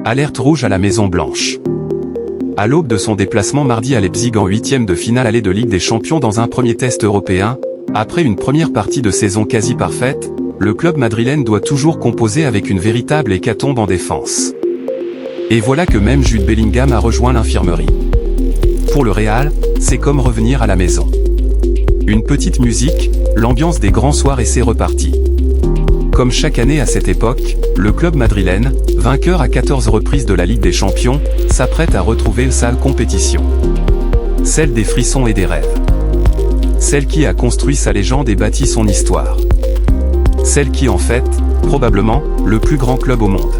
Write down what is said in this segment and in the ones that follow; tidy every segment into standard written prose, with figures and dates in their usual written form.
Alerte rouge à la Maison Blanche. À l'aube de son déplacement mardi à Leipzig en 8e de finale aller de Ligue des Champions dans un premier test européen, après une première partie de saison quasi parfaite, le club madrilène doit toujours composer avec une véritable hécatombe en défense. Et voilà que même Jude Bellingham a rejoint l'infirmerie. Pour le Real, c'est comme revenir à la maison. Une petite musique, l'ambiance des grands soirs et c'est reparti. Comme chaque année à cette époque, le club madrilène, vainqueur à 14 reprises de la Ligue des Champions, s'apprête à retrouver sa compétition. Celle des frissons et des rêves. Celle qui a construit sa légende et bâti son histoire. Celle qui en fait, probablement, le plus grand club au monde.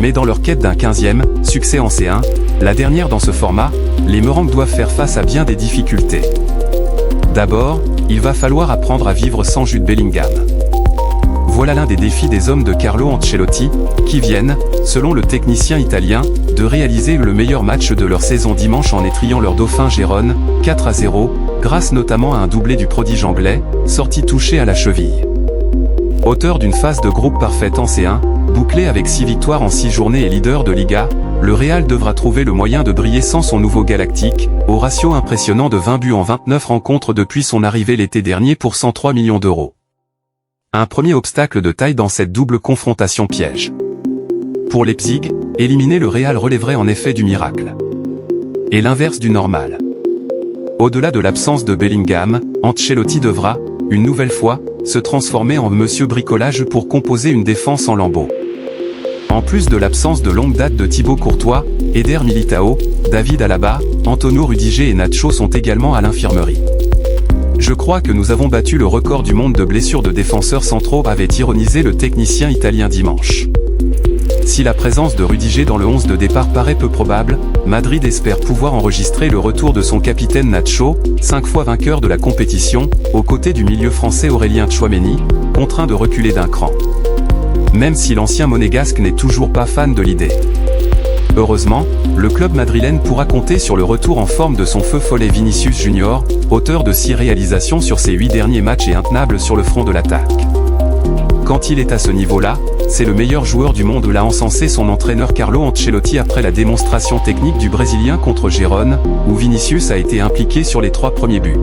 Mais dans leur quête d'un 15e succès en C1, la dernière dans ce format, les Merengues doivent faire face à bien des difficultés. D'abord, il va falloir apprendre à vivre sans Jude Bellingham. Voilà l'un des défis des hommes de Carlo Ancelotti, qui viennent, selon le technicien italien, de réaliser le meilleur match de leur saison dimanche en étrillant leur dauphin Gérone, 4-0, grâce notamment à un doublé du prodige anglais, sorti touché à la cheville. Auteur d'une phase de groupe parfaite en C1, bouclé avec 6 victoires en 6 journées et leader de Liga, le Real devra trouver le moyen de briller sans son nouveau Galactique, au ratio impressionnant de 20 buts en 29 rencontres depuis son arrivée l'été dernier pour 103 millions d'euros. Un premier obstacle de taille dans cette double confrontation piège. Pour Leipzig, éliminer le Real relèverait en effet du miracle. Et l'inverse du normal. Au-delà de l'absence de Bellingham, Ancelotti devra, une nouvelle fois, se transformer en Monsieur Bricolage pour composer une défense en lambeaux. En plus de l'absence de longue date de Thibaut Courtois, Eder Militao, David Alaba, Antonio Rudiger et Nacho sont également à l'infirmerie. Je crois que nous avons battu le record du monde de blessures de défenseurs centraux, avait ironisé le technicien italien dimanche. Si la présence de Rudiger dans le 11 de départ paraît peu probable, Madrid espère pouvoir enregistrer le retour de son capitaine Nacho, 5 fois vainqueur de la compétition, aux côtés du milieu français Aurélien Tchouaméni, contraint de reculer d'un cran. Même si l'ancien monégasque n'est toujours pas fan de l'idée. Heureusement, le club madrilène pourra compter sur le retour en forme de son feu follet Vinicius Junior, auteur de 6 réalisations sur ses 8 derniers matchs et intenable sur le front de l'attaque. Quand il est à ce niveau-là, c'est le meilleur joueur du monde, l'a encensé son entraîneur Carlo Ancelotti après la démonstration technique du Brésilien contre Gérone, où Vinicius a été impliqué sur les 3 premiers buts.